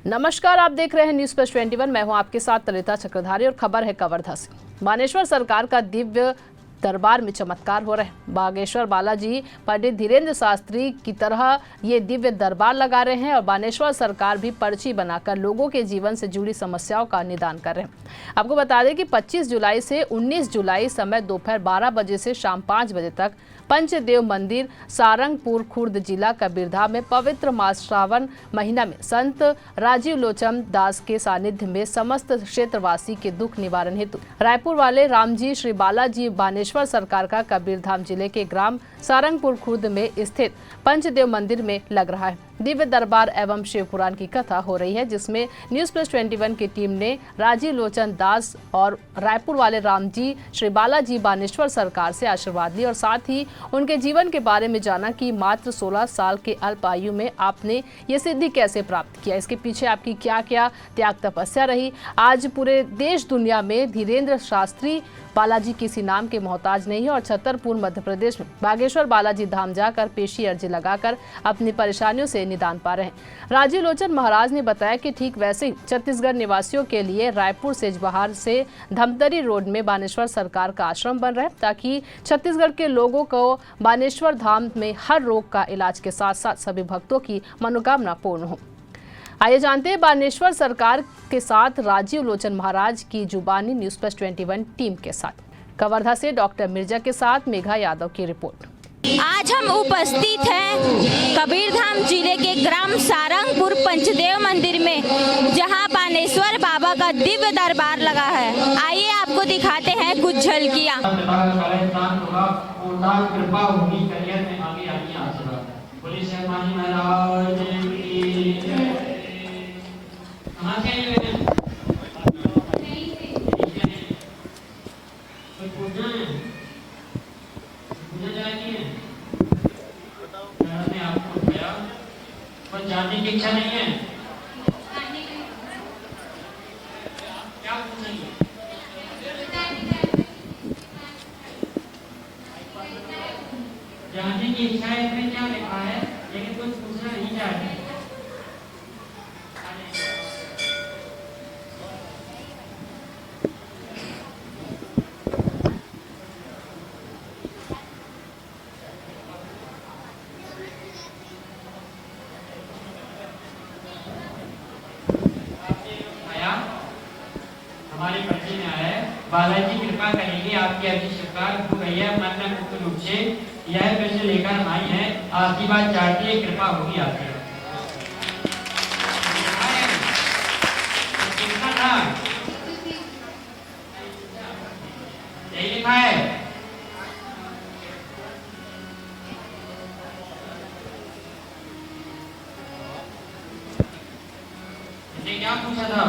नमस्कार, आप देख रहे हैं न्यूज़ प्लस 21। मैं हूं आपके साथ ललिता चक्रधारी और खबर है कवर्धा से। बानेश्वर सरकार का दिव्य दरबार में चमत्कार हो रहे हैं। बागेश्वर बालाजी पंडित धीरेन्द्र शास्त्री की तरह ये दिव्य दरबार लगा रहे हैं और बानेश्वर सरकार भी पर्ची बनाकर लोगों के जीवन से जुड़ी समस्याओं का निदान कर रहे हैं। आपको बता दें कि 25 जुलाई से 19 जुलाई समय दोपहर 12 बजे से शाम 5 बजे तक पंचदेव मंदिर सारंगपुर खुर्द जिला कबीरधाम में पवित्र मास श्रावण महीना में संत राजीव लोचन दास के सानिध्य में समस्त क्षेत्रवासी के दुख निवारण हेतु रायपुर वाले रामजी श्री बालाजी बानेश्वर सरकार का कबीरधाम जिले के ग्राम सारंगपुर खुर्द में स्थित पंचदेव मंदिर में लग रहा है। दिव्य दरबार एवं शिव पुराण की कथा हो रही है, जिसमें न्यूज़ प्लस 21 की टीम ने राजीव लोचन दास और रायपुर वाले रामजी श्री बालाजी बानेश्वर सरकार से आशीर्वाद ली और साथ ही उनके जीवन के बारे में जाना कि मात्र 16 साल के अल्प आयु में आपने ये सिद्धि कैसे प्राप्त किया, इसके पीछे आपकी क्या क्या त्याग तपस्या रही। आज पूरे देश दुनिया में धीरेन्द्र शास्त्री बालाजी किसी नाम के मोहताज नहीं है और छतरपुर मध्य प्रदेश में बागेश्वर बालाजी धाम जाकर पेशी अर्जी लगाकर अपनी परेशानियों से निदान पा रहे हैं। राजीव लोचन महाराज ने बताया कि ठीक वैसे ही छत्तीसगढ़ निवासियों के लिए रायपुर सेजबहार से धमतरी रोड में बानेश्वर सरकार का आश्रम बन रहा है, ताकि छत्तीसगढ़ के लोगों को बानेश्वर धाम में हर रोग का इलाज के साथ साथ सभी भक्तों की मनोकामना पूर्ण हो। आइए जानते हैं बानेश्वर सरकार के साथ राजीव लोचन महाराज की जुबानी न्यूज़ प्लस 21 टीम के साथ। कवर्धा से डॉक्टर मिर्जा के साथ मेघा यादव की रिपोर्ट। आज हम उपस्थित हैं कबीरधाम जिले के ग्राम सारंगपुर पंचदेव मंदिर में, जहां बानेश्वर बाबा का दिव्य दरबार लगा है। आइए आपको दिखाते हैं कुछ झलकियां। जानने की इच्छा नहीं है। क्या पूछेंगे? जानने की इच्छा है, इसमें क्या लिखा है, लेकिन कुछ पूछना नहीं चाहते। हमारी पर्ची में आया है, बालाजी कृपा करेंगे आपकी अर्जी स्वीकार हो गई है। मन में मुक्त रूप से यह प्रश्न लेकर आई है, आशीर्वाद चाहती है, कृपा होगी आपकी। यही लिखा है। इसने क्या पूछा था?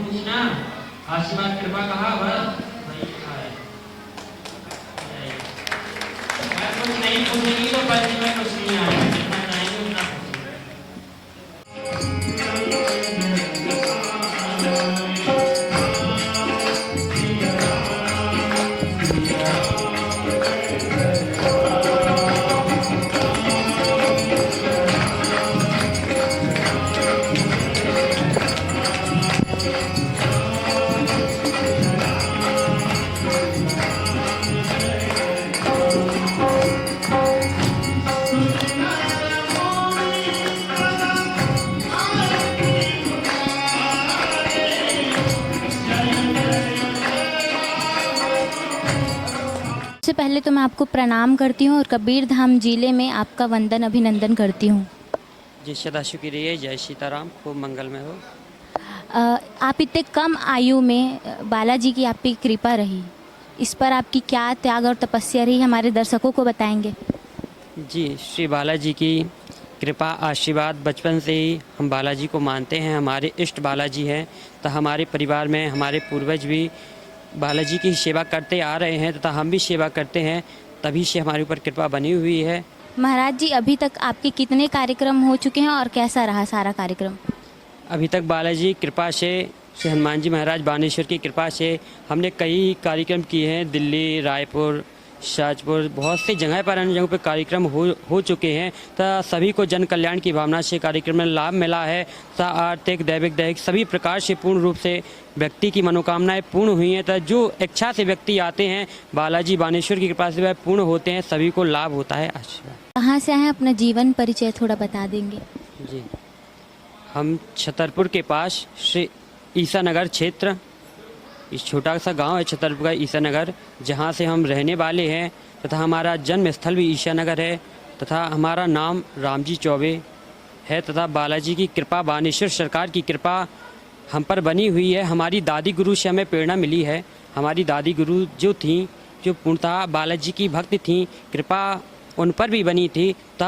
पूछना आशीर्वाद कृपा कहा, बस वही लिखा है। अगर कुछ नहीं पूछेगी तो पर्ची में कुछ नहीं आएगा। जितना चाहेंगे उतना सबसे पहले तो मैं आपको प्रणाम करती हूँ और कबीरधाम जिले में आपका वंदन अभिनंदन करती हूँ। जी सदा शुक्रिया, जय सीताराम, खूब मंगल में हो। आप इतने कम आयु में बालाजी की आपकी कृपा रही, इस पर आपकी क्या त्याग और तपस्या रही, हमारे दर्शकों को बताएंगे। जी, श्री बालाजी की कृपा आशीर्वाद, बचपन से ही हम बालाजी को मानते हैं, हमारे इष्ट बालाजी हैं। तो हमारे परिवार में हमारे पूर्वज भी बालाजी की सेवा करते आ रहे हैं तथा हम भी सेवा करते हैं, तभी से हमारे ऊपर कृपा बनी हुई है। महाराज जी, अभी तक आपके कितने कार्यक्रम हो चुके हैं और कैसा रहा सारा कार्यक्रम? अभी तक बालाजी कृपा से श्री हनुमान जी महाराज बानेश्वर की कृपा से हमने कई कार्यक्रम किए हैं, दिल्ली, रायपुर, शाहजपुर, बहुत सी जगह पर अन्य जगहों पर कार्यक्रम हो चुके हैं। तो सभी को जन कल्याण की भावना से कार्यक्रम में लाभ मिला है। तो आर्थिक, दैविक सभी प्रकार से पूर्ण रूप से व्यक्ति की मनोकामनाएं पूर्ण हुई हैं। तो जो इच्छा से व्यक्ति आते हैं बालाजी बानेश्वर की कृपा से वह पूर्ण होते हैं, सभी को लाभ होता है। आशीर्वाद। कहाँ से आए, अपना जीवन परिचय थोड़ा बता देंगे? जी, हम छतरपुर के पास श्री ईसा नगर क्षेत्र, इस छोटा सा गांव है छतरपुर का ईसा नगर, जहां से हम रहने वाले हैं तथा हमारा जन्म स्थल भी ईसा नगर है तथा हमारा नाम रामजी चौबे है तथा बालाजी की कृपा, बानेश्वर सरकार की कृपा हम पर बनी हुई है। हमारी दादी गुरु से हमें प्रेरणा मिली है। हमारी दादी गुरु जो थी, जो पूर्णतः बालाजी की भक्त थी, कृपा उन पर भी बनी थी। तो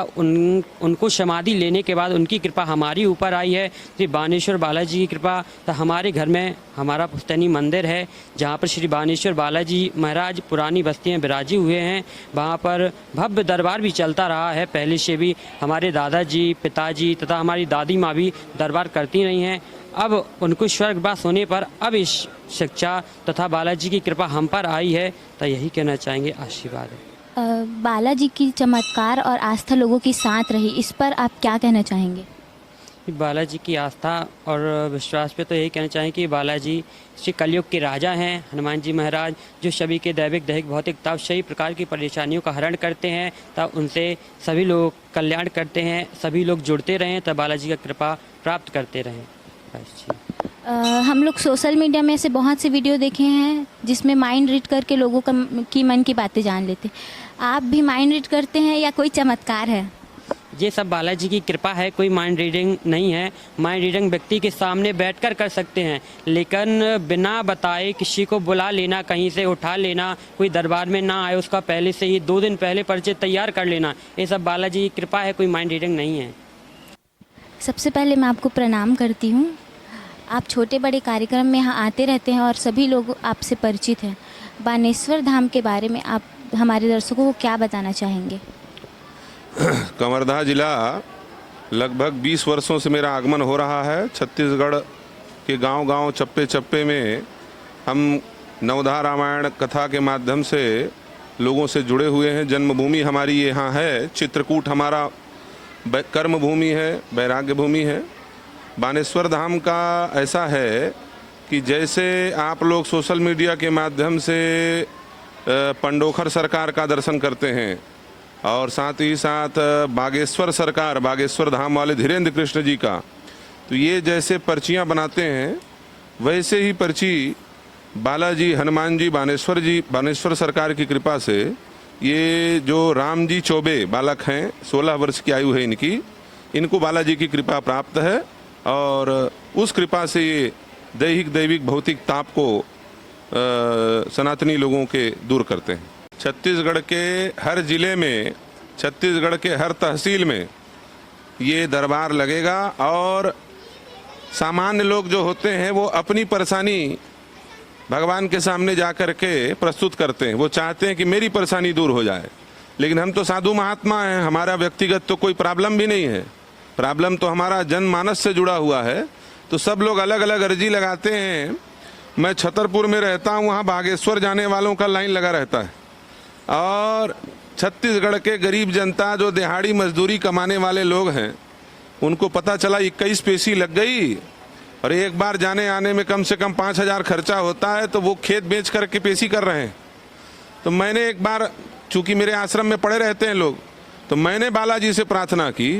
उनको समाधि लेने के बाद उनकी कृपा हमारी ऊपर आई है, श्री बानेश्वर बालाजी की कृपा। तो हमारे घर में हमारा पुश्तैनी मंदिर है जहाँ पर श्री बानेश्वर बालाजी महाराज पुरानी बस्तियाँ विराजे हुए हैं। वहाँ पर भव्य दरबार भी चलता रहा है पहले से भी। हमारे दादाजी, पिताजी तथा हमारी दादी माँ भी दरबार करती रही हैं। अब उनको स्वर्गवास होने पर अब इस शिक्षा तथा बालाजी की कृपा हम पर आई है। तो यही कहना चाहेंगे, आशीर्वाद है। बालाजी की चमत्कार और आस्था लोगों की साथ रही, इस पर आप क्या कहना चाहेंगे? बालाजी की आस्था और विश्वास पे तो यही कहना चाहेंगे कि बालाजी श्री कलयुग के राजा हैं, हनुमान जी महाराज, जो सभी के दैविक भौतिक तब सभी प्रकार की परेशानियों का हरण करते हैं। तब उनसे सभी लोग कल्याण करते हैं, सभी लोग जुड़ते रहें, तब बालाजी का कृपा प्राप्त करते रहें। बस जी। हम लोग सोशल मीडिया में ऐसे बहुत से वीडियो देखे हैं जिसमें माइंड रीड करके लोगों की मन की बातें जान लेते हैं। आप भी माइंड रीड करते हैं या कोई चमत्कार है? ये सब बालाजी की कृपा है, कोई माइंड रीडिंग नहीं है। माइंड रीडिंग व्यक्ति के सामने बैठकर कर सकते हैं, लेकिन बिना बताए किसी को बुला लेना, कहीं से उठा लेना, कोई दरबार में ना आए उसका पहले से ही 2 दिन पहले पर्चे तैयार कर लेना, ये सब बालाजी की कृपा है, कोई माइंड रीडिंग नहीं है। सबसे पहले मैं आपको प्रणाम करती हूँ। आप छोटे बड़े कार्यक्रम में यहाँ आते रहते हैं और सभी लोग आपसे परिचित हैं। बानेश्वर धाम के बारे में आप हमारे दर्शकों को क्या बताना चाहेंगे? कवर्धा जिला लगभग 20 वर्षों से मेरा आगमन हो रहा है। छत्तीसगढ़ के गांव-गांव, चप्पे-चप्पे में हम नवधा रामायण कथा के माध्यम से लोगों से जुड़े हुए हैं। जन्मभूमि हमारी यहाँ है, चित्रकूट हमारा कर्म भूमि है, वैराग्य भूमि है। बानेश्वर धाम का ऐसा है कि जैसे आप लोग सोशल मीडिया के माध्यम से पंडोखर सरकार का दर्शन करते हैं और साथ ही साथ बागेश्वर सरकार, बागेश्वर धाम वाले धीरेन्द्र कृष्ण जी का, तो ये जैसे पर्चियाँ बनाते हैं वैसे ही पर्ची बालाजी, हनुमान जी, बानेश्वर सरकार की कृपा से ये जो रामजी चौबे बालक हैं, 16 वर्ष की आयु है इनकी, इनको बालाजी की कृपा प्राप्त है और उस कृपा से ये दैविक भौतिक ताप को सनातनी लोगों के दूर करते हैं। छत्तीसगढ़ के हर जिले में, छत्तीसगढ़ के हर तहसील में ये दरबार लगेगा और सामान्य लोग जो होते हैं वो अपनी परेशानी भगवान के सामने जा कर के प्रस्तुत करते हैं। वो चाहते हैं कि मेरी परेशानी दूर हो जाए, लेकिन हम तो साधु महात्मा हैं, हमारा व्यक्तिगत तो कोई प्रॉब्लम भी नहीं है। प्रॉब्लम तो हमारा जनमानस से जुड़ा हुआ है। तो सब लोग अलग अलग अर्जी लगाते हैं। मैं छतरपुर में रहता हूँ, वहाँ बागेश्वर जाने वालों का लाइन लगा रहता है और छत्तीसगढ़ के गरीब जनता जो दिहाड़ी मजदूरी कमाने वाले लोग हैं उनको पता चला 21 पेशी लग गई और एक बार जाने आने में कम से कम 5,000 खर्चा होता है, तो वो खेत बेच करके पेशी कर रहे हैं। तो मैंने एक बार, चूँकि मेरे आश्रम में पड़े रहते हैं लोग, तो मैंने बालाजी से प्रार्थना की,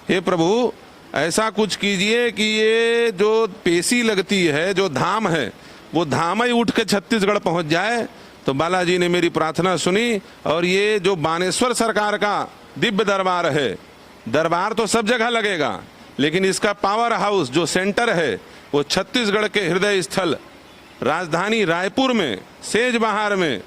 हे प्रभु ऐसा कुछ कीजिए कि ये जो पेशी लगती है, जो धाम है, वो धाम ही उठ के छत्तीसगढ़ पहुंच जाए। तो बालाजी ने मेरी प्रार्थना सुनी और ये जो बानेश्वर सरकार का दिव्य दरबार है, दरबार तो सब जगह लगेगा, लेकिन इसका पावर हाउस जो सेंटर है वो छत्तीसगढ़ के हृदय स्थल राजधानी रायपुर में, सेजबहार में,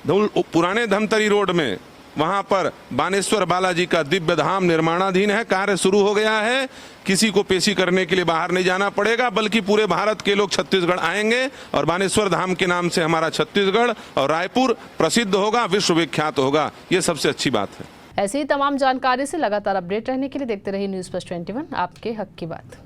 पुराने धमतरी रोड में, वहाँ पर बानेश्वर बालाजी का दिव्य धाम निर्माणाधीन है। कार्य शुरू हो गया है। किसी को पेशी करने के लिए बाहर नहीं जाना पड़ेगा, बल्कि पूरे भारत के लोग छत्तीसगढ़ आएंगे और बानेश्वर धाम के नाम से हमारा छत्तीसगढ़ और रायपुर प्रसिद्ध होगा, विश्वविख्यात होगा। ये सबसे अच्छी बात है। ऐसी ही तमाम जानकारी से लगातार अपडेट रहने के लिए देखते रहिए न्यूज़ प्लस 21, आपके हक की बात।